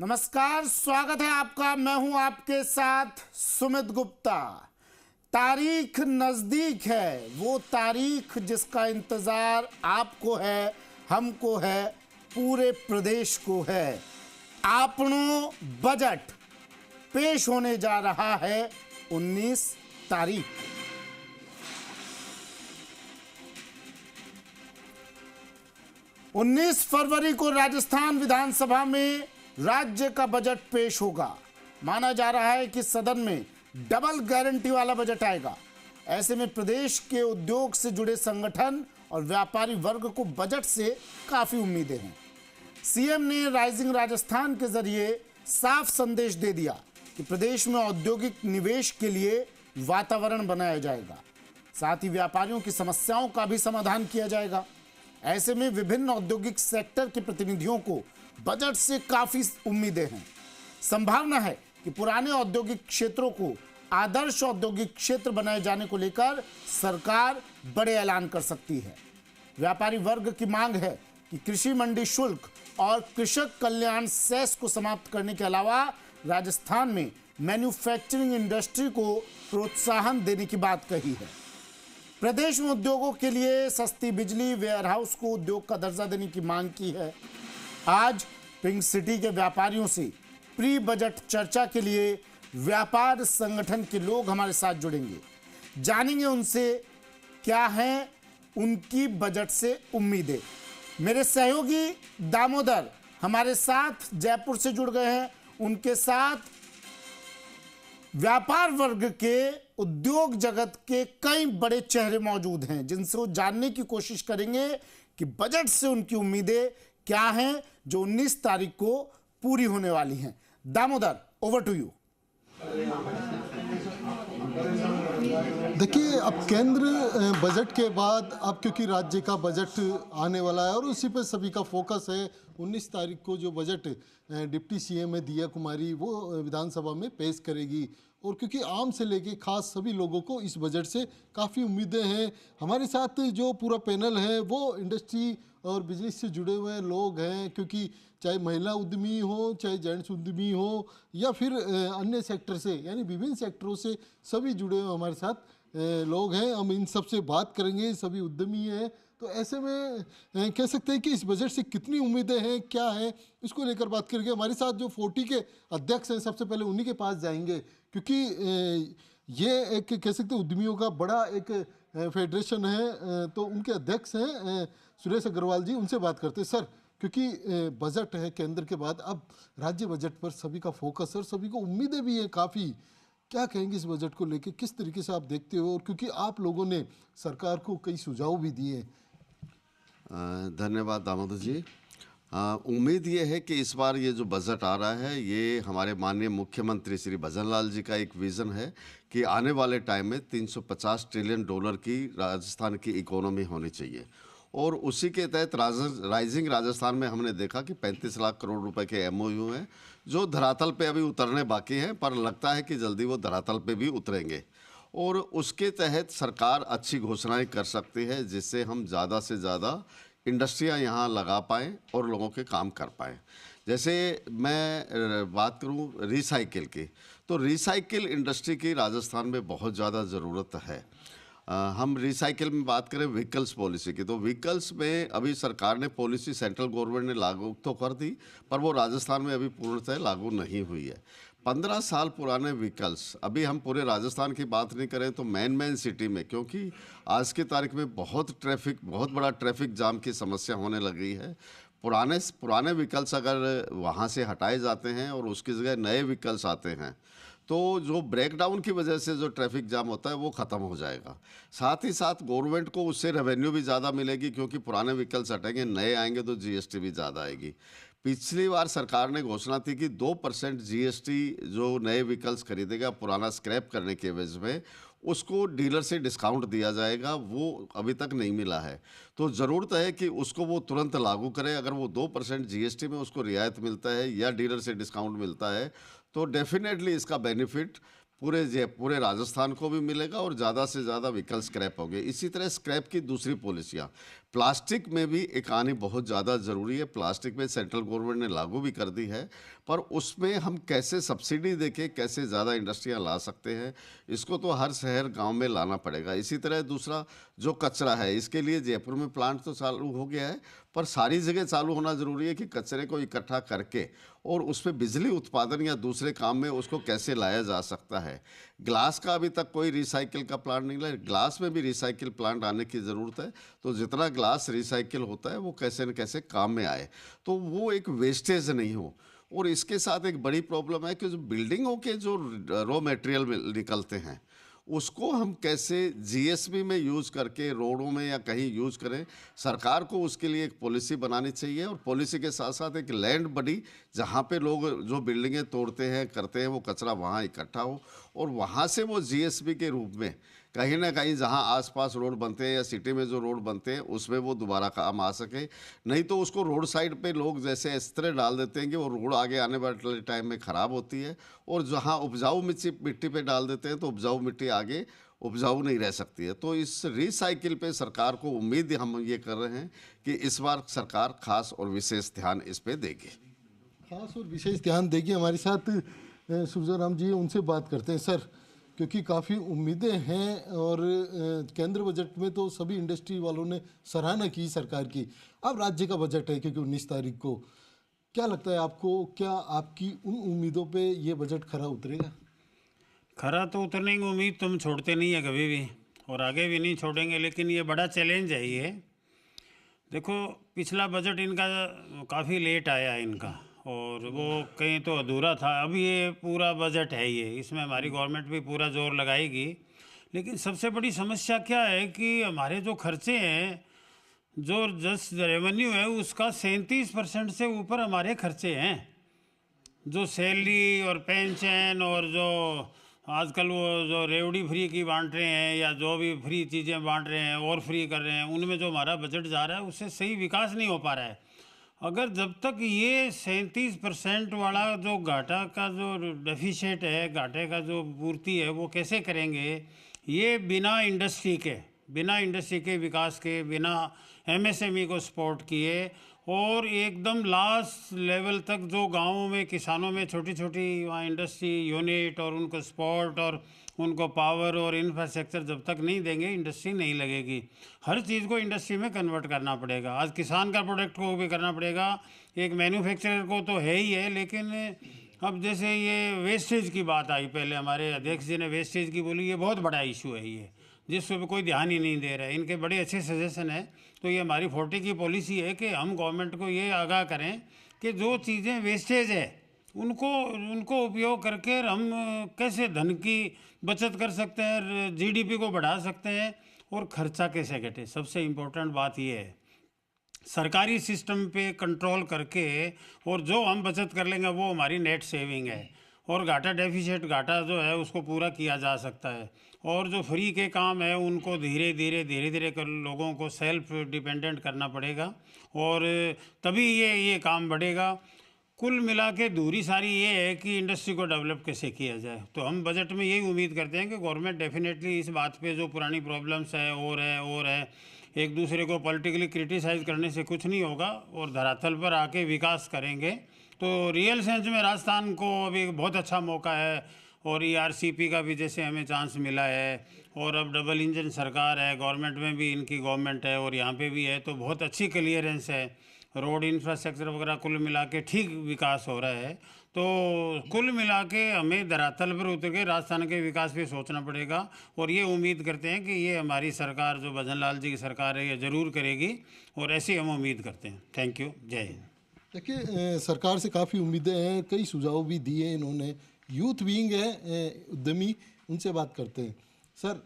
नमस्कार, स्वागत है आपका। मैं हूं आपके साथ सुमित गुप्ता। तारीख नजदीक है, वो तारीख जिसका इंतजार आपको है, हमको है, पूरे प्रदेश को है। आपनो बजट पेश होने जा रहा है 19 तारीख। उन्नीस फरवरी को राजस्थान विधानसभा में राज्य का बजट पेश होगा। माना जा रहा है कि सदन में डबल गारंटी वाला बजट आएगा। ऐसे में प्रदेश के उद्योग से जुड़े संगठन और व्यापारी वर्ग को बजट से काफी उम्मीदें हैं। सीएम ने राइजिंग राजस्थान के जरिए साफ संदेश दे दिया कि प्रदेश में औद्योगिक निवेश के लिए वातावरण बनाया जाएगा, साथ ही व्यापारियों की समस्याओं का भी समाधान किया जाएगा। ऐसे में विभिन्न औद्योगिक सेक्टर के प्रतिनिधियों को बजट से काफी उम्मीदें हैं। संभावना है कि पुराने औद्योगिक क्षेत्रों को आदर्श औद्योगिक क्षेत्र बनाए जाने को लेकर सरकार बड़े ऐलान कर सकती है। व्यापारी वर्ग की मांग है कि कृषि मंडी शुल्क और कृषक कल्याण सेस को समाप्त करने के अलावा राजस्थान में मैन्युफैक्चरिंग इंडस्ट्री को प्रोत्साहन देने की बात कही है। प्रदेश में उद्योगों के लिए सस्ती बिजली, वेयरहाउस को उद्योग का दर्जा देने की मांग की है। आज पिंक सिटी के व्यापारियों से प्री बजट चर्चा के लिए व्यापार संगठन के लोग हमारे साथ जुड़ेंगे। जानेंगे उनसे क्या है उनकी बजट से उम्मीदें। मेरे सहयोगी दामोदर हमारे साथ जयपुर से जुड़ गए हैं। उनके साथ व्यापार वर्ग के, उद्योग जगत के कई बड़े चेहरे मौजूद हैं, जिनसे वो जानने की कोशिश करेंगे कि बजट से उनकी उम्मीदें क्या हैं जो 19 तारीख को पूरी होने वाली हैं। Damodar, over to you. देखिए, अब केंद्र बजट के बाद अब क्योंकि राज्य का बजट आने वाला है और उसी पर सभी का फोकस है। 19 तारीख को जो बजट डिप्टी सीएम है दिया कुमारी वो विधानसभा में पेश करेगी और क्योंकि आम से लेके खास सभी लोगों को इस बजट से काफ़ी उम्मीदें हैं। हमारे साथ जो पूरा पैनल है वो इंडस्ट्री और बिजनेस से जुड़े हुए लोग हैं, क्योंकि चाहे महिला उद्यमी हो, चाहे जेंट्स उद्यमी हो या फिर अन्य सेक्टर से, यानी विभिन्न सेक्टरों से सभी जुड़े हुए हमारे साथ लोग हैं। हम इन सब से बात करेंगे, सभी उद्यमी हैं। तो ऐसे में कह सकते हैं कि इस बजट से कितनी उम्मीदें हैं, क्या है, इसको लेकर बात करेंगे। हमारे साथ जो 40 के अध्यक्ष हैं, सबसे पहले उन्हीं के पास जाएंगे, क्योंकि ये एक कह सकते हैं उद्यमियों का बड़ा एक फेडरेशन है। तो उनके अध्यक्ष हैं सुरेश अग्रवाल जी, उनसे बात करते हैं। सर, क्योंकि बजट है केंद्र के बाद, अब राज्य बजट पर सभी का फोकस है और सभी को उम्मीदें भी हैं काफ़ी। क्या कहेंगे इस बजट को लेके, किस तरीके से आप देखते हो, और क्योंकि आप लोगों ने सरकार को कई सुझाव भी दिए। धन्यवाद दामोदर जी। उम्मीद ये है कि इस बार ये जो बजट आ रहा है ये हमारे माननीय मुख्यमंत्री श्री भजन लाल जी का एक विज़न है कि आने वाले टाइम में 350 ट्रिलियन डॉलर की राजस्थान की इकोनॉमी होनी चाहिए। और उसी के तहत राइजिंग राजस्थान में हमने देखा कि 35 लाख करोड़ रुपए के एमओयू हैं जो धरातल पे अभी उतरने बाकी हैं, पर लगता है कि जल्दी वो धरातल पे भी उतरेंगे। और उसके तहत सरकार अच्छी घोषणाएं कर सकती है जिससे हम ज़्यादा से ज़्यादा इंडस्ट्रियां यहाँ लगा पाएँ और लोगों के काम कर पाएँ। जैसे मैं बात करूँ रिसाइकिल की, तो रिसाइकिल इंडस्ट्री की राजस्थान में बहुत ज़्यादा ज़रूरत है। हम रिसाइकिल में बात करें व्हीकल्स पॉलिसी की, तो व्हीकल्स में अभी सरकार ने पॉलिसी सेंट्रल गवर्नमेंट ने लागू तो कर दी, पर वो राजस्थान में अभी पूर्णतः लागू नहीं हुई है। 15 साल पुराने व्हीकल्स, अभी हम पूरे राजस्थान की बात नहीं करें तो मेन सिटी में, क्योंकि आज की तारीख में बहुत बड़ा ट्रैफिक जाम की समस्या होने लगी है। पुराने व्हीकल्स अगर वहाँ से हटाए जाते हैं और उसकी जगह नए व्हीकल्स आते हैं तो जो ब्रेकडाउन की वजह से जो ट्रैफिक जाम होता है वो ख़त्म हो जाएगा। साथ ही साथ गवर्नमेंट को उससे रेवेन्यू भी ज़्यादा मिलेगी, क्योंकि पुराने व्हीकल्स हटेंगे, नए आएंगे तो जीएसटी भी ज़्यादा आएगी। पिछली बार सरकार ने घोषणा थी कि 2% जीएसटी जो नए व्हीकल्स खरीदेगा पुराना स्क्रैप करने के एवज में उसको डीलर से डिस्काउंट दिया जाएगा, वो अभी तक नहीं मिला है। तो ज़रूरत है कि उसको वो तुरंत लागू करें। अगर वो 2% जीएसटी में उसको रियायत मिलता है या डीलर से डिस्काउंट मिलता है तो डेफिनेटली इसका बेनिफिट पूरे राजस्थान को भी मिलेगा और ज़्यादा से ज़्यादा व्हीकल स्क्रैप होंगे। इसी तरह स्क्रैप की दूसरी पॉलिसियाँ, प्लास्टिक में भी एक आनी बहुत ज़्यादा ज़रूरी है। प्लास्टिक में सेंट्रल गवर्नमेंट ने लागू भी कर दी है, पर उसमें हम कैसे सब्सिडी देके कैसे ज़्यादा इंडस्ट्रियाँ ला सकते हैं, इसको तो हर शहर गांव में लाना पड़ेगा। इसी तरह दूसरा जो कचरा है, इसके लिए जयपुर में प्लांट तो चालू हो गया है, पर सारी जगह चालू होना ज़रूरी है कि कचरे को इकट्ठा करके और उसमें बिजली उत्पादन या दूसरे काम में उसको कैसे लाया जा सकता है। ग्लास का अभी तक कोई रिसाइकिल का प्लांट नहीं लाया, ग्लास में भी रिसाइकिल प्लांट आने की ज़रूरत है। तो जितना ग्लास रिसाइकिल होता है वो कैसे न कैसे काम में आए, तो वो एक वेस्टेज नहीं हो। और इसके साथ एक बड़ी प्रॉब्लम है कि जो बिल्डिंगों के जो रॉ मटेरियल निकलते हैं उसको हम कैसे जीएसबी में यूज़ करके रोडों में या कहीं यूज़ करें। सरकार को उसके लिए एक पॉलिसी बनानी चाहिए, और पॉलिसी के साथ साथ एक लैंड बडी जहाँ पे लोग जो बिल्डिंगें तोड़ते हैं करते हैं वो कचरा वहाँ इकट्ठा हो, और वहाँ से वो जीएसबी के रूप में कहीं ना कहीं जहाँ आसपास रोड बनते हैं या सिटी में जो रोड बनते हैं उसमें वो दोबारा काम आ सके। नहीं तो उसको रोड साइड पे लोग जैसे इस तरह डाल देते हैं कि वो रोड आगे आने वाले टाइम में ख़राब होती है, और जहाँ उपजाऊ मिट्टी पे डाल देते हैं तो उपजाऊ मिट्टी आगे उपजाऊ नहीं रह सकती है। तो इस रिसाइकिल पे सरकार को उम्मीद हम ये कर रहे हैं कि इस बार सरकार खास और विशेष ध्यान इस पे देगी। खास और विशेष ध्यान देगी। हमारे साथ सुरजोराम जी, उनसे बात करते हैं सर, क्योंकि काफ़ी उम्मीदें हैं और केंद्र बजट में तो सभी इंडस्ट्री वालों ने सराहना की सरकार की। अब राज्य का बजट है क्योंकि 19 तारीख को, क्या लगता है आपको, क्या आपकी उन उम्मीदों पे ये बजट खरा उतरेगा? खरा तो उतरने की उम्मीद तुम छोड़ते नहीं है कभी भी, और आगे भी नहीं छोड़ेंगे, लेकिन ये बड़ा चैलेंज है ये। देखो, पिछला बजट इनका काफ़ी लेट आया है इनका, और वो कहीं तो अधूरा था। अब ये पूरा बजट है ये, इसमें हमारी गवर्नमेंट भी पूरा जोर लगाएगी। लेकिन सबसे बड़ी समस्या क्या है कि हमारे जो खर्चे हैं, जो जस्ट रेवेन्यू है उसका 37% से ऊपर हमारे खर्चे हैं। जो सैलरी और पेंशन और जो आजकल वो जो रेवड़ी फ्री की बांट रहे हैं या जो भी फ्री चीज़ें बांट रहे हैं और फ्री कर रहे हैं, उनमें जो हमारा बजट जा रहा है उससे सही विकास नहीं हो पा रहा है। अगर जब तक ये 37% वाला जो घाटा का जो डेफिसिट है, घाटे का जो पूर्ति है, वो कैसे करेंगे? ये बिना इंडस्ट्री के विकास के, बिना एमएसएमई को सपोर्ट किए, और एकदम लास्ट लेवल तक जो गांवों में किसानों में छोटी छोटी वहाँ इंडस्ट्री यूनिट और उनको सपोर्ट और उनको पावर और इंफ्रास्ट्रक्चर जब तक नहीं देंगे, इंडस्ट्री नहीं लगेगी। हर चीज़ को इंडस्ट्री में कन्वर्ट करना पड़ेगा। आज किसान का प्रोडक्ट को भी करना पड़ेगा, एक मैन्युफैक्चरर को तो है ही है, लेकिन अब जैसे ये वेस्टेज की बात आई, पहले हमारे अध्यक्ष जी ने वेस्टेज की बोली, ये बहुत बड़ा इशू है ये, जिस पर कोई ध्यान ही नहीं दे रहा है। इनके बड़े अच्छे सजेशन है। तो ये हमारी 40 की पॉलिसी है कि हम गवर्नमेंट को ये आगाह करें कि जो चीज़ें वेस्टेज है उनको उपयोग करके हम कैसे धन की बचत कर सकते हैं, जीडीपी को बढ़ा सकते हैं, और खर्चा कैसे घटे। सबसे इम्पोर्टेंट बात ये है, सरकारी सिस्टम पे कंट्रोल करके और जो हम बचत कर लेंगे वो हमारी नेट सेविंग है, और घाटा जो है उसको पूरा किया जा सकता है। और जो फ्री के काम है उनको धीरे धीरे कर लोगों को सेल्फ डिपेंडेंट करना पड़ेगा, और तभी ये काम बढ़ेगा। कुल मिला के दूरी सारी ये है कि इंडस्ट्री को डेवलप कैसे किया जाए। तो हम बजट में यही उम्मीद करते हैं कि गवर्नमेंट डेफिनेटली इस बात पे जो पुरानी प्रॉब्लम्स है और है, एक दूसरे को पॉलिटिकली क्रिटिसाइज़ करने से कुछ नहीं होगा, और धरातल पर आके विकास करेंगे। तो रियल सेंस में राजस्थान को अभी बहुत अच्छा मौका है, और ईआरसीपी का भी जैसे हमें चांस मिला है, और अब डबल इंजन सरकार है, गवर्नमेंट में भी इनकी गवर्नमेंट है और यहाँ पे भी है, तो बहुत अच्छी क्लियरेंस है, रोड इंफ्रास्ट्रक्चर वगैरह कुल मिला के ठीक विकास हो रहा है। तो कुल मिला के हमें धरातल पर उतर के राजस्थान के विकास पे सोचना पड़ेगा, और ये उम्मीद करते हैं कि ये हमारी सरकार जो भजन लाल जी की सरकार है ये ज़रूर करेगी, और ऐसी हम उम्मीद करते हैं। थैंक यू, जय हिंद। देखिए, सरकार से काफ़ी उम्मीदें हैं, कई सुझाव भी दिए इन्होंने। यूथ विंग है उद्यमी, उनसे बात करते हैं। सर,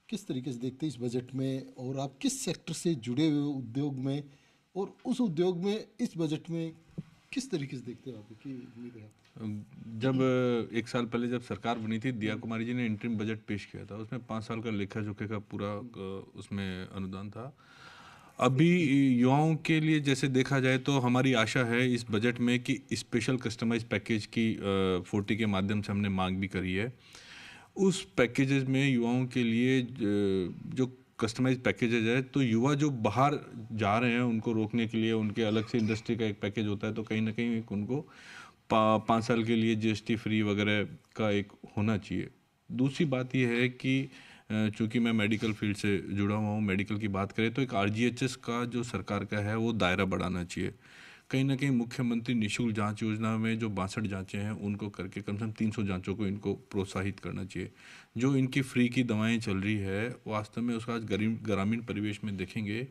किस तरीके से देखते हैं इस बजट में, और आप किस सेक्टर से जुड़े हुए उद्योग में, और उस उद्योग में इस बजट में किस तरीके से देखते हैं, आपकी उम्मीद है? जब एक साल पहले जब सरकार बनी थी, दिया कुमारी जी ने इंटरिम बजट पेश किया था, उसमें 5 साल का लेखा जोखे का पूरा उसमें अनुदान था। अभी युवाओं के लिए जैसे देखा जाए तो हमारी आशा है इस बजट में कि स्पेशल कस्टमाइज पैकेज की 40 के माध्यम से हमने मांग भी करी है। उस पैकेजेस में युवाओं के लिए जो कस्टमाइज पैकेजेज है, तो युवा जो बाहर जा रहे हैं उनको रोकने के लिए उनके अलग से इंडस्ट्री का एक पैकेज होता है, तो कहीं ना कहीं एक उनको 5 साल के लिए जीएसटी फ्री वगैरह का एक होना चाहिए। दूसरी बात यह है कि चूँकि मैं मेडिकल फील्ड से जुड़ा हुआ हूँ, मेडिकल की बात करें तो एक आरजीएचएस का जो सरकार का है वो दायरा बढ़ाना चाहिए। कहीं ना कहीं मुख्यमंत्री निःशुल्क जांच योजना में जो 62 जांचें हैं उनको करके कम से कम 300 जांचों को इनको प्रोत्साहित करना चाहिए। जो इनकी फ्री की दवाएं चल रही है वास्तव में उसका आज ग्रामीण परिवेश में देखेंगे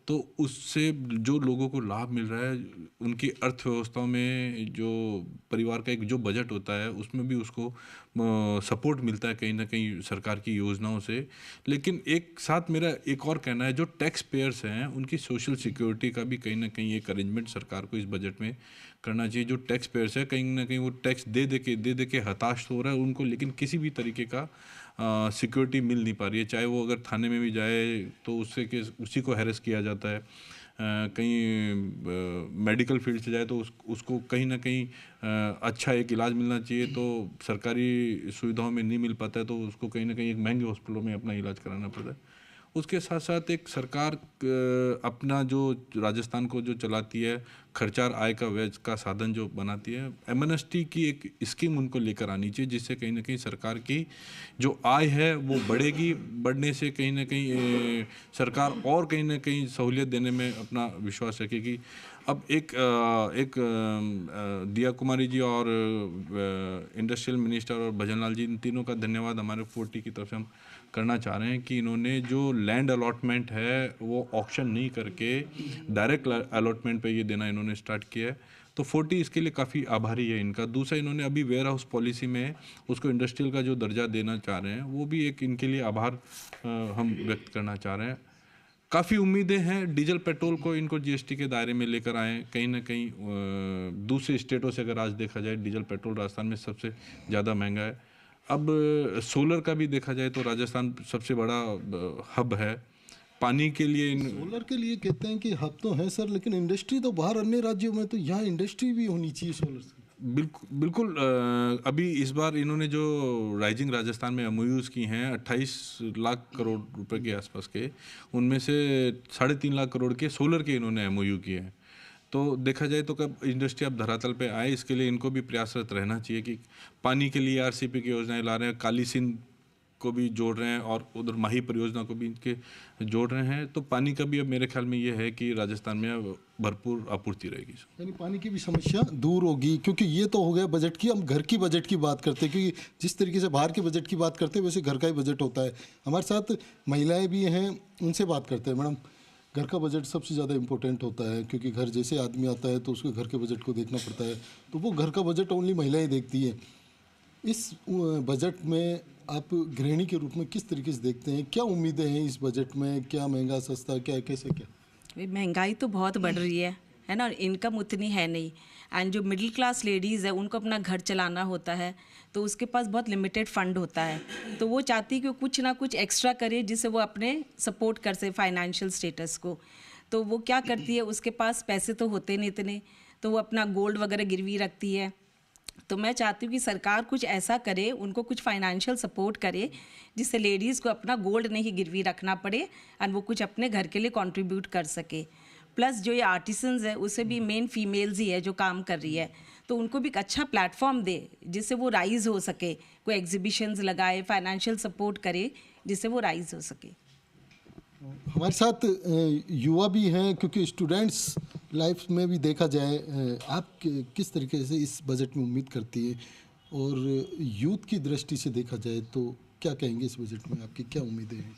तो उससे जो लोगों को लाभ मिल रहा है, उनकी अर्थव्यवस्था में जो परिवार का एक जो बजट होता है उसमें भी उसको सपोर्ट मिलता है कहीं ना कहीं सरकार की योजनाओं से। लेकिन एक साथ मेरा एक और कहना है, जो टैक्स पेयर्स हैं उनकी सोशल सिक्योरिटी का भी कहीं ना कहीं एक अरेंजमेंट सरकार को इस बजट में करना चाहिए। जो टैक्स पेयर्स है कहीं ना कहीं वो टैक्स दे दे के हताश हो रहा है उनको, लेकिन किसी भी तरीके का सिक्योरिटी मिल नहीं पा रही है। चाहे वो अगर थाने में भी जाए तो उसी को हैरेस किया जाता है, कहीं मेडिकल फील्ड से जाए तो उसको कहीं ना कहीं अच्छा एक इलाज मिलना चाहिए तो सरकारी सुविधाओं में नहीं मिल पाता है, तो उसको कहीं ना कहीं एक महंगे हॉस्पिटलों में अपना इलाज कराना पड़ता है। उसके साथ साथ एक सरकार अपना जो राजस्थान को जो चलाती है, खर्चार आय का व्यय का साधन जो बनाती है, एमएनएसटी की एक स्कीम उनको लेकर आनी चाहिए जिससे कहीं ना कहीं सरकार की जो आय है वो बढ़ेगी। बढ़ने से कहीं ना कहीं सरकार और कहीं ना कहीं सहूलियत देने में अपना विश्वास रखेगी। अब एक दिया कुमारी जी और इंडस्ट्रियल मिनिस्टर और भजन लाल जी, इन तीनों का धन्यवाद हमारे 40 की तरफ से हम करना चाह रहे हैं कि इन्होंने जो लैंड अलॉटमेंट है वो ऑक्शन नहीं करके डायरेक्ट अलॉटमेंट पे ये देना इन्होंने स्टार्ट किया है, तो 40 इसके लिए काफ़ी आभारी है इनका। दूसरा, इन्होंने अभी वेयर हाउस पॉलिसी में उसको इंडस्ट्रियल का जो दर्जा देना चाह रहे हैं वो भी एक इनके लिए आभार हम व्यक्त करना चाह रहे हैं। काफ़ी उम्मीदें हैं, डीजल पेट्रोल को इनको जीएसटी के दायरे में लेकर आएँ। कहीं ना कहीं दूसरे स्टेटों से अगर आज देखा जाए डिजल पेट्रोल राजस्थान में सबसे ज़्यादा महंगा है। अब सोलर का भी देखा जाए तो राजस्थान सबसे बड़ा हब है पानी के लिए। सोलर के लिए कहते हैं कि हब तो है सर, लेकिन इंडस्ट्री तो बाहर अन्य राज्यों में, तो यहाँ इंडस्ट्री भी होनी चाहिए सोलर से। बिल्कुल अभी इस बार इन्होंने जो राइजिंग राजस्थान में एमओयूज़ की हैं 28 लाख करोड़ रुपए के आसपास के, उनमें से 3.5 लाख करोड़ के सोलर के इन्होंने एमओयू किए हैं। तो देखा जाए तो कब इंडस्ट्री अब धरातल पे आए, इसके लिए इनको भी प्रयासरत रहना चाहिए कि पानी के लिए आरसीपी की योजनाएं ला रहे हैं, काली सिंध को भी जोड़ रहे हैं और उधर माही परियोजना को भी इनके जोड़ रहे हैं। तो पानी का भी अब मेरे ख्याल में ये है कि राजस्थान में अब भरपूर आपूर्ति रहेगी, यानी पानी की भी समस्या दूर होगी। क्योंकि ये तो हो गया बजट की, हम घर की बजट की बात करते हैं, क्योंकि जिस तरीके से बाहर के बजट की बात करते हैं वैसे घर का ही बजट होता है। हमारे साथ महिलाएं भी हैं, उनसे बात करते हैं। मैडम, घर का बजट सबसे ज़्यादा इम्पोर्टेंट होता है, क्योंकि घर जैसे आदमी आता है तो उसके घर के बजट को देखना पड़ता है, तो वो घर का बजट ओनली महिलाएं देखती हैं। इस बजट में आप गृहिणी के रूप में किस तरीके से देखते हैं? क्या उम्मीदें हैं इस बजट में? क्या महंगा सस्ता, क्या कैसे क्या? महंगाई तो बहुत बढ़ रही है ना, इनकम उतनी है नहीं। एंड जो मिडिल क्लास लेडीज़ है उनको अपना घर चलाना होता है, तो उसके पास बहुत लिमिटेड फंड होता है, तो वो चाहती कि कुछ ना कुछ एक्स्ट्रा करे जिससे वो अपने सपोर्ट कर सके फाइनेंशियल स्टेटस को। तो वो क्या करती है, उसके पास पैसे तो होते नहीं इतने, तो वो अपना गोल्ड वगैरह गिरवी रखती है। तो मैं चाहती हूँ कि सरकार कुछ ऐसा करे, उनको कुछ फाइनेंशियल सपोर्ट करे जिससे लेडीज़ को अपना गोल्ड नहीं गिरवी रखना पड़े और वो कुछ अपने घर के लिए कंट्रीब्यूट कर सके। प्लस जो ये आर्टिसंस है उससे भी मेन फीमेल्स ही है जो काम कर रही है, तो उनको भी एक अच्छा प्लेटफॉर्म दे जिससे वो राइज़ हो सके, कोई एग्जीबिशंस लगाए, फाइनेंशियल सपोर्ट करे जिससे वो राइज़ हो सके। हमारे साथ युवा भी हैं, क्योंकि स्टूडेंट्स लाइफ में भी देखा जाए, आप किस तरीके से इस बजट में उम्मीद करती है, और यूथ की दृष्टि से देखा जाए तो क्या कहेंगे इस बजट में, आपकी क्या उम्मीदें हैं?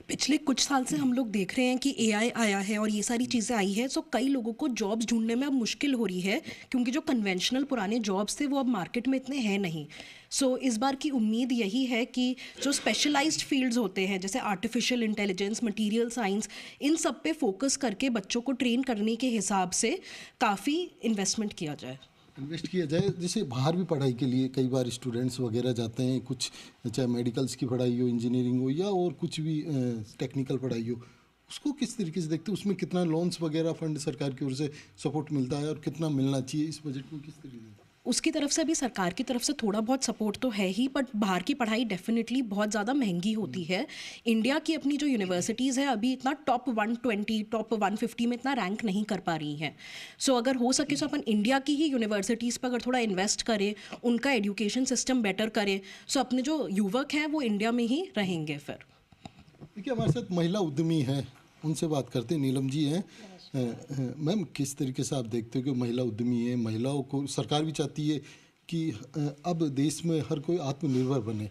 पिछले कुछ साल से हम लोग देख रहे हैं कि एआई आया है और ये सारी चीज़ें आई है, सो कई लोगों को जॉब्स ढूंढने में अब मुश्किल हो रही है, क्योंकि जो कन्वेंशनल पुराने जॉब्स थे वो अब मार्केट में इतने हैं नहीं। सो इस बार की उम्मीद यही है कि जो स्पेशलाइज्ड फील्ड्स होते हैं जैसे आर्टिफिशियल इंटेलिजेंस, मटेरियल साइंस, इन सब पे फोकस करके बच्चों को ट्रेन करने के हिसाब से काफ़ी इन्वेस्टमेंट किया जाए। इन्वेस्ट किया जाए। जैसे बाहर भी पढ़ाई के लिए कई बार स्टूडेंट्स वगैरह जाते हैं, कुछ चाहे मेडिकल्स की पढ़ाई हो, इंजीनियरिंग हो, या और कुछ भी टेक्निकल पढ़ाई हो, उसको किस तरीके से देखते हैं? उसमें कितना लोन्स वगैरह फंड सरकार की ओर से सपोर्ट मिलता है और कितना मिलना चाहिए इस बजट में, किस तरीके से? उसकी तरफ से अभी सरकार की तरफ से थोड़ा बहुत सपोर्ट तो है ही, बट बाहर की पढ़ाई डेफिनेटली बहुत ज़्यादा महंगी होती है। इंडिया की अपनी जो यूनिवर्सिटीज़ है अभी इतना टॉप 120 टॉप 150 में इतना रैंक नहीं कर पा रही हैं। सो अगर हो सके तो अपन इंडिया की ही यूनिवर्सिटीज़ पर अगर थोड़ा इन्वेस्ट करें, उनका एजुकेशन सिस्टम बेटर करें, सो अपने जो युवक हैं वो इंडिया में ही रहेंगे। फिर देखिए हमारे साथ महिला उद्यमी हैं, उनसे बात करते हैं। नीलम जी हैं। मैम, किस तरीके से आप देखते हो कि महिला उद्यमी है, महिलाओं को सरकार भी चाहती है कि अब देश में हर कोई आत्मनिर्भर बने,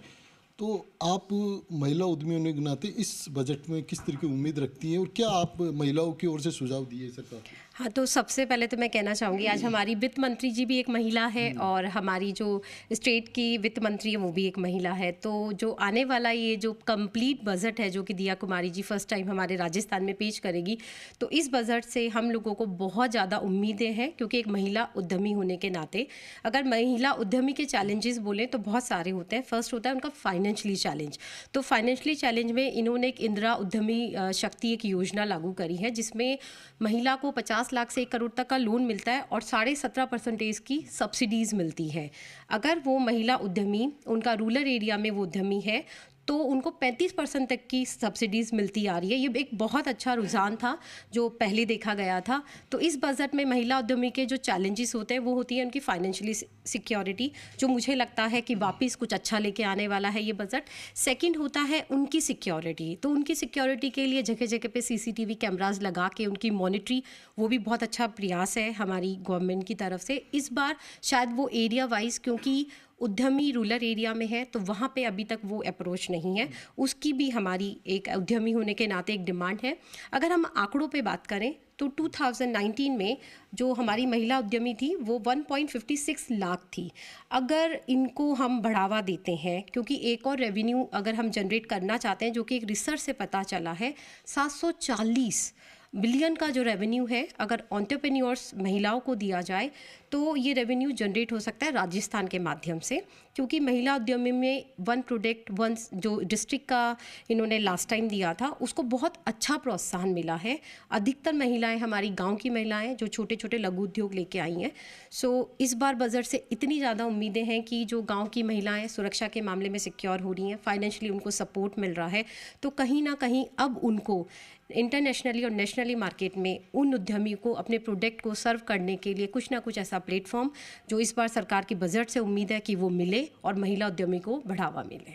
तो आप महिला उद्यमी होने के नाते इस बजट में किस तरह की उम्मीद रखती हैं और क्या आप महिलाओं की ओर से सुझाव दिए सरकार को? हाँ, तो सबसे पहले तो मैं कहना चाहूँगी आज हमारी वित्त मंत्री जी भी एक महिला है और हमारी जो स्टेट की वित्त मंत्री है वो भी एक महिला है। तो जो आने वाला ये जो कंप्लीट बजट है जो कि दिया कुमारी जी फर्स्ट टाइम हमारे राजस्थान में पेश करेगी, तो इस बजट से हम लोगों को बहुत ज़्यादा उम्मीदें हैं, क्योंकि एक महिला उद्यमी होने के नाते अगर महिला उद्यमी के चैलेंजेस बोलें तो बहुत सारे होते हैं। फर्स्ट होता है उनका फाइनेंशियली चैलेंज। तो फाइनेंशियली चैलेंज में इन्होंने एक इंदिरा उद्यमी शक्ति एक योजना लागू करी है, जिसमें महिला को 50 लाख से 1 करोड़ तक का लोन मिलता है और 17.5% की सब्सिडीज़ मिलती है। अगर वो महिला उद्यमी उनका रूरल एरिया में वो उद्यमी है तो उनको 35% तक की सब्सिडीज़ मिलती आ रही है। ये एक बहुत अच्छा रुझान था जो पहले देखा गया था। तो इस बजट में महिला उद्यमी के जो चैलेंजेस होते हैं वो होती है उनकी फाइनेंशियली सिक्योरिटी, जो मुझे लगता है कि वापस कुछ अच्छा लेके आने वाला है ये बजट। सेकंड होता है उनकी सिक्योरिटी। तो उनकी सिक्योरिटी के लिए जगह जगह पे CCTV कैमराज लगा के उनकी मॉनिटरी, वो भी बहुत अच्छा प्रयास है हमारी गवर्नमेंट की तरफ से। इस बार शायद वो एरिया वाइज, क्योंकि उद्यमी रूरल एरिया में है तो वहाँ पे अभी तक वो अप्रोच नहीं है, उसकी भी हमारी एक उद्यमी होने के नाते एक डिमांड है। अगर हम आंकड़ों पे बात करें तो 2019 में जो हमारी महिला उद्यमी थी वो 1.56 लाख थी। अगर इनको हम बढ़ावा देते हैं, क्योंकि एक और रेवेन्यू अगर हम जनरेट करना चाहते हैं जो कि एक रिसर्च से पता चला है 740 बिलियन का जो रेवेन्यू है, अगर एंटरप्रेन्योर्स महिलाओं को दिया जाए तो ये रेवेन्यू जनरेट हो सकता है राजस्थान के माध्यम से, क्योंकि महिला उद्यमी में 1 प्रोडक्ट 1 जो डिस्ट्रिक्ट का इन्होंने लास्ट टाइम दिया था उसको बहुत अच्छा प्रोत्साहन मिला है। अधिकतर महिलाएं हमारी गांव की महिलाएं जो छोटे छोटे लघु उद्योग लेके आई हैं। सो इस बार बजट से इतनी ज़्यादा उम्मीदें हैं कि जो गाँव की महिलाएँ सुरक्षा के मामले में सिक्योर हो रही हैं, फाइनेंशियली उनको सपोर्ट मिल रहा है, तो कहीं ना कहीं अब उनको इंटरनेशनली और नेशनली मार्केट में उन उद्यमी को अपने प्रोडक्ट को सर्व करने के लिए कुछ ना कुछ ऐसा प्लेटफॉर्म जो इस बार सरकार की बजट से उम्मीद है कि वो मिले और महिला उद्यमी को बढ़ावा मिले।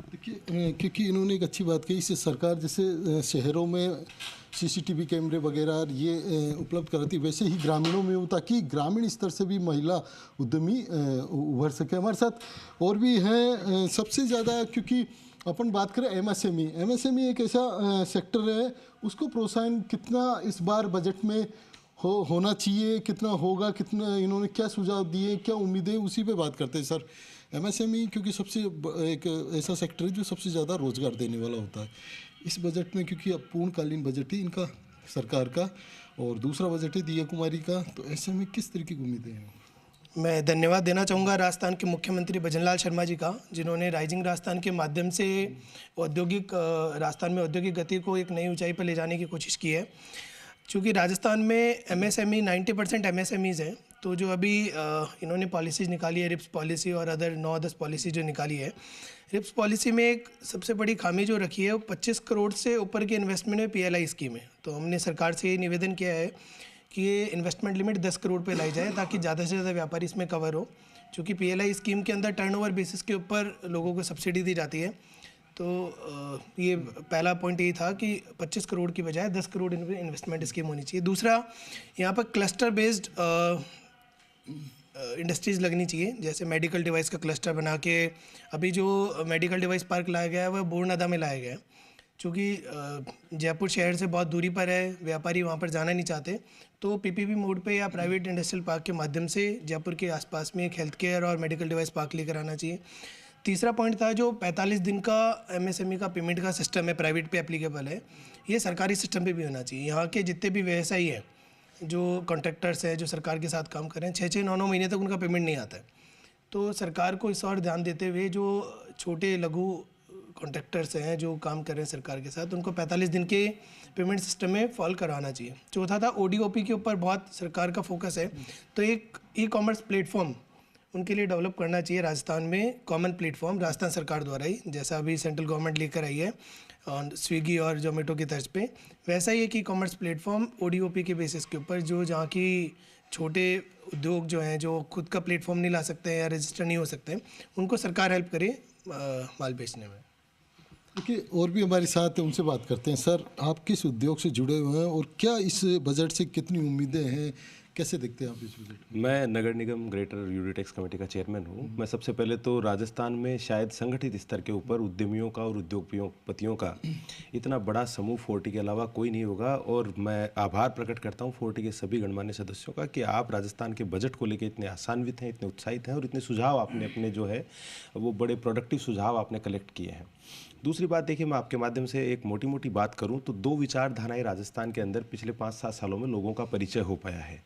देखिए, क्योंकि इन्होंने एक अच्छी बात कही, इससे सरकार जैसे शहरों में CCTV कैमरे वगैरह ये उपलब्ध कराती, वैसे ही ग्रामीणों में हो, ताकि ग्रामीण स्तर से भी महिला उद्यमी उभर सके। हमारे साथ और भी हैं सबसे ज़्यादा, क्योंकि अपन बात करें MSME एक ऐसा सेक्टर है, उसको प्रोत्साहन कितना इस बार बजट में होना चाहिए, कितना होगा, कितना इन्होंने क्या सुझाव दिए, क्या उम्मीदें, उसी पे बात करते हैं सर। MSME क्योंकि सबसे एक ऐसा सेक्टर है जो सबसे ज़्यादा रोजगार देने वाला होता है। इस बजट में, क्योंकि अब पूर्णकालीन बजट है इनका सरकार का और दूसरा बजट है दिया कुमारी का, तो ऐसे में किस तरीके की उम्मीदें हैं? मैं धन्यवाद देना चाहूँगा राजस्थान के मुख्यमंत्री भजनलाल शर्मा जी का, जिन्होंने राइजिंग राजस्थान के माध्यम से राजस्थान में औद्योगिक गति को एक नई ऊंचाई पर ले जाने की कोशिश की है। चूँकि राजस्थान में MSME 90% MSMEs हैं, तो जो अभी इन्होंने पॉलिसीज़ निकाली है, रिप्स पॉलिसी और अदर 9-10 पॉलिसी जो निकाली है, रिप्स पॉलिसी में एक सबसे बड़ी खामी जो रखी है वो 25 करोड़ से ऊपर के इन्वेस्टमेंट में PLI स्कीम है। तो हमने सरकार से ये निवेदन किया है कि ये इन्वेस्टमेंट लिमिट 10 करोड़ पे लाई जाए, ताकि ज़्यादा से ज़्यादा व्यापारी इसमें कवर हो। चूँकि PLI स्कीम के अंदर टर्नओवर बेसिस के ऊपर लोगों को सब्सिडी दी जाती है, तो ये पहला पॉइंट यही था कि 25 करोड़ की बजाय 10 करोड़ इन्वेस्टमेंट स्कीम होनी चाहिए। दूसरा, यहाँ पर क्लस्टर बेस्ड इंडस्ट्रीज़ लगनी चाहिए, जैसे मेडिकल डिवाइस का क्लस्टर बना के अभी जो मेडिकल डिवाइस पार्क लाया गया है वह बोरनादा में लाया गया है। चूँकि जयपुर शहर से बहुत दूरी पर है, व्यापारी वहाँ पर जाना नहीं चाहते, तो PPP मोड पे या प्राइवेट इंडस्ट्रियल पार्क के माध्यम से जयपुर के आसपास में एक हेल्थ केयर और मेडिकल डिवाइस पार्क लेकर आना चाहिए। तीसरा पॉइंट था जो 45 दिन का MSME का पेमेंट का सिस्टम है, प्राइवेट पे एप्लीकेबल है, ये सरकारी सिस्टम पे भी होना चाहिए। यहाँ के जितने भी व्यवसायी हैं, जो कॉन्ट्रैक्टर्स हैं, जो सरकार के साथ काम कर रहे हैं, 6-6, 9-9 महीने तक उनका पेमेंट नहीं आता है। तो सरकार को इस और ध्यान देते हुए जो छोटे लघु कॉन्ट्रैक्टर्स हैं जो काम कर रहे हैं सरकार के साथ, उनको 45 दिन के पेमेंट सिस्टम में फॉल कराना चाहिए। चौथा था ODOP के ऊपर बहुत सरकार का फोकस है, तो एक ई-कॉमर्स प्लेटफॉर्म उनके लिए डेवलप करना चाहिए राजस्थान में कॉमन प्लेटफॉर्म, राजस्थान सरकार द्वारा ही, जैसा अभी सेंट्रल गवर्नमेंट लेकर आई है और स्विगी और जोमेटो की तर्ज पे, वैसा ही एक ई कॉमर्स प्लेटफॉर्म ODOP के बेसिस के ऊपर, जो जहाँ की छोटे उद्योग जो हैं, जो खुद का प्लेटफॉर्म नहीं ला सकते हैं या रजिस्टर नहीं हो सकते हैं, उनको सरकार हेल्प करे माल बेचने में। देखिए, और भी हमारे साथ हैं, उनसे बात करते हैं। सर, आप किस उद्योग से जुड़े हुए हैं और क्या इस बजट से कितनी उम्मीदें हैं, कैसे देखते हैं आप इस बजट? मैं नगर निगम ग्रेटर यूडी टैक्स कमेटी का चेयरमैन हूँ। मैं सबसे पहले तो राजस्थान में शायद संगठित स्तर के ऊपर उद्यमियों का और उद्योगपतियों का इतना बड़ा समूह 40 के अलावा कोई नहीं होगा, और मैं आभार प्रकट करता हूँ 40 के सभी गणमान्य सदस्यों का कि आप राजस्थान के बजट को लेकर इतने आसान्वित हैं, इतने उत्साहित हैं और इतने सुझाव आपने अपने जो है वो बड़े प्रोडक्टिव सुझाव आपने कलेक्ट किए हैं। दूसरी बात देखिए, मैं आपके माध्यम से एक मोटी मोटी बात करूं तो 2 विचारधाराएं राजस्थान के अंदर पिछले 5-7 सालों में लोगों का परिचय हो पाया है।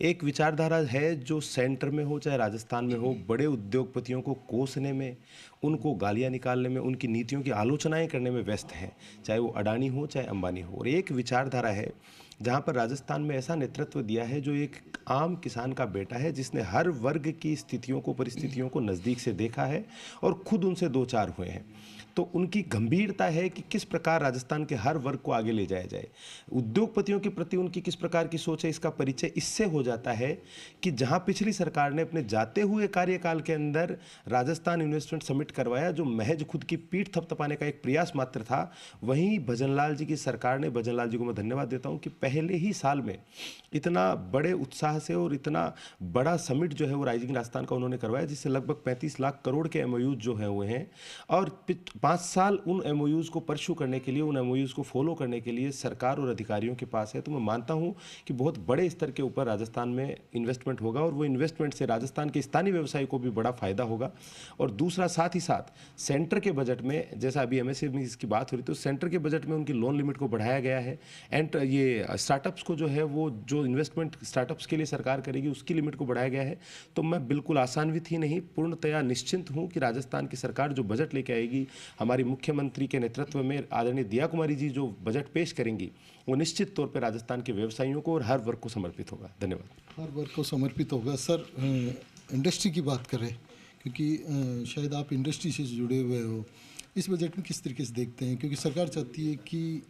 एक विचारधारा है जो सेंटर में हो चाहे राजस्थान में हो, बड़े उद्योगपतियों को कोसने में, उनको गालियां निकालने में, उनकी नीतियों की आलोचनाएं करने में व्यस्त है, चाहे वो अडानी हो चाहे अंबानी हो। और एक विचारधारा है जहाँ पर राजस्थान में ऐसा नेतृत्व दिया है जो एक आम किसान का बेटा है, जिसने हर वर्ग की स्थितियों को, परिस्थितियों को नज़दीक से देखा है और खुद उनसे 2-4 हुए हैं। तो उनकी गंभीरता है कि किस प्रकार राजस्थान के हर वर्ग को आगे ले जाया जाए। उद्योगपतियों के प्रति उनकी किस प्रकार की सोच है, इसका परिचय इससे हो जाता है कि जहां पिछली सरकार ने अपने जाते हुए कार्यकाल के अंदर राजस्थान इन्वेस्टमेंट समिट करवाया, जो महज खुद की पीठ थपथपाने का एक प्रयास मात्र था, वहीं भजनलाल जी की सरकार ने, भजनलाल जी को मैं धन्यवाद देता हूँ कि पहले ही साल में इतना बड़े उत्साह से और इतना बड़ा समिट जो है वो राइजिंग राजस्थान का उन्होंने करवाया, जिससे लगभग 35 लाख करोड़ के MOUs जो है हुए हैं। और 5 साल उन MOUs को परस्यू करने के लिए, उन MOUs को फॉलो करने के लिए सरकार और अधिकारियों के पास है। तो मैं मानता हूं कि बहुत बड़े स्तर के ऊपर राजस्थान में इन्वेस्टमेंट होगा और वो इन्वेस्टमेंट से राजस्थान के स्थानीय व्यवसाय को भी बड़ा फायदा होगा। और दूसरा, साथ ही साथ सेंटर के बजट में, जैसा अभी MSME की बात हो रही, तो सेंटर के बजट में उनकी लोन लिमिट को बढ़ाया गया है। एंड ये स्टार्टअप्स को जो है वो जो इन्वेस्टमेंट स्टार्टअप्स के लिए सरकार करेगी उसकी लिमिट को बढ़ाया गया है। तो मैं बिल्कुल आसान्वित ही नहीं, पूर्णतया निश्चिंत हूँ कि राजस्थान की सरकार जो बजट लेके आएगी, हमारी मुख्यमंत्री के नेतृत्व में आदरणीय दिया कुमारी जी जो बजट पेश करेंगी, वो निश्चित तौर पर राजस्थान के व्यवसायियों को और हर वर्ग को समर्पित होगा। धन्यवाद। हर वर्ग को समर्पित होगा। सर, इंडस्ट्री की बात करें, क्योंकि शायद आप इंडस्ट्री से जुड़े हुए हो, इस बजट में किस तरीके से देखते हैं? क्योंकि सरकार चाहती है कि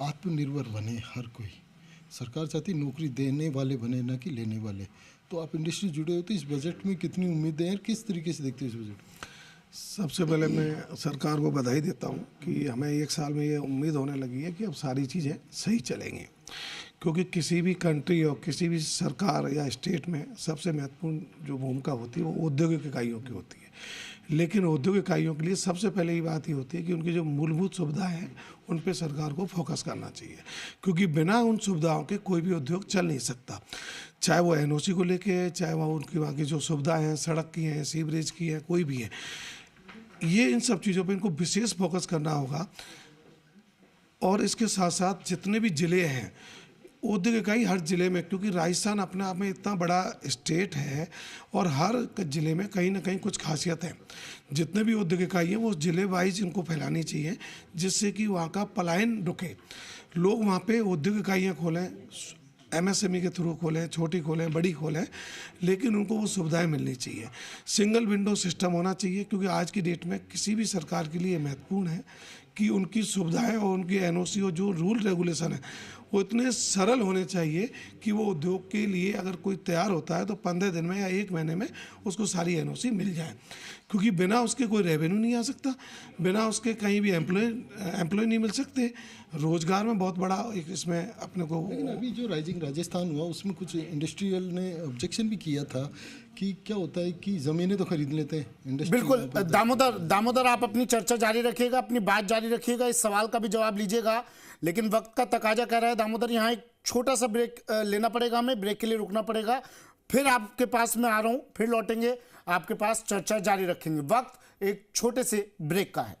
आत्मनिर्भर बने हर कोई, सरकार चाहती है नौकरी देने वाले बने, ना कि लेने वाले। तो आप इंडस्ट्री जुड़े हो, तो इस बजट में कितनी उम्मीदें हैं, किस तरीके से देखते हो इस बजट? सबसे पहले मैं सरकार को बधाई देता हूं कि हमें 1 साल में ये उम्मीद होने लगी है कि अब सारी चीज़ें सही चलेंगी, क्योंकि किसी भी कंट्री और किसी भी सरकार या स्टेट में सबसे महत्वपूर्ण जो भूमिका होती है वो औद्योगिक इकाइयों की होती है। लेकिन औद्योगिक इकाइयों के लिए सबसे पहले ये बात ही होती है कि उनकी जो मूलभूत सुविधाएं हैं उन पे सरकार को फोकस करना चाहिए, क्योंकि बिना उन सुविधाओं के कोई भी उद्योग चल नहीं सकता। चाहे वो NOC को लेके, चाहे वो उनकी वहाँ की जो सुविधाएं हैं, सड़क की हैं, सीवरेज की है, कोई भी है, ये इन सब चीज़ों पे इनको विशेष फोकस करना होगा। और इसके साथ साथ जितने भी ज़िले हैं, औद्योगिक इकाई हर ज़िले में, क्योंकि राजस्थान अपने आप में इतना बड़ा स्टेट है और हर ज़िले में कहीं ना कहीं कुछ खासियत है। जितने भी औद्योगिक इकाई हैं वो ज़िले वाइज इनको फैलानी चाहिए, जिससे कि वहाँ का पलायन रुके। लोग वहाँ पे औद्योगिक इकाइयाँ खोलें, MSME के थ्रू खोलें, छोटी खोलें, बड़ी खोलें, लेकिन उनको वो सुविधाएं मिलनी चाहिए। सिंगल विंडो सिस्टम होना चाहिए, क्योंकि आज की डेट में किसी भी सरकार के लिए महत्वपूर्ण है कि उनकी सुविधाएं और उनकी NOC और जो रूल रेगुलेशन है वो इतने सरल होने चाहिए कि वो उद्योग के लिए अगर कोई तैयार होता है तो 15 दिन में या 1 महीने में उसको सारी NOC मिल जाए, क्योंकि बिना उसके कोई रेवेन्यू नहीं आ सकता, बिना उसके कहीं भी एम्प्लॉय नहीं मिल सकते। रोजगार में बहुत बड़ा एक इसमें अपने को। लेकिन अभी जो राइजिंग राजस्थान हुआ उसमें कुछ इंडस्ट्रियल ने ऑब्जेक्शन भी किया था कि क्या होता है कि ज़मीनें तो खरीद लेते हैं इंडस्ट्री। बिल्कुल दामोदर आप अपनी चर्चा जारी रखिएगा, अपनी बात जारी रखिएगा, इस सवाल का भी जवाब लीजिएगा, लेकिन वक्त का तकाजा कर रहा है दामोदर, यहाँ एक छोटा सा ब्रेक लेना पड़ेगा, हमें ब्रेक के लिए रुकना पड़ेगा, फिर आपके पास मैं आ रहा हूँ, फिर लौटेंगे आपके पास, चर्चा जारी रखेंगे। वक्त एक छोटे से ब्रेक का है।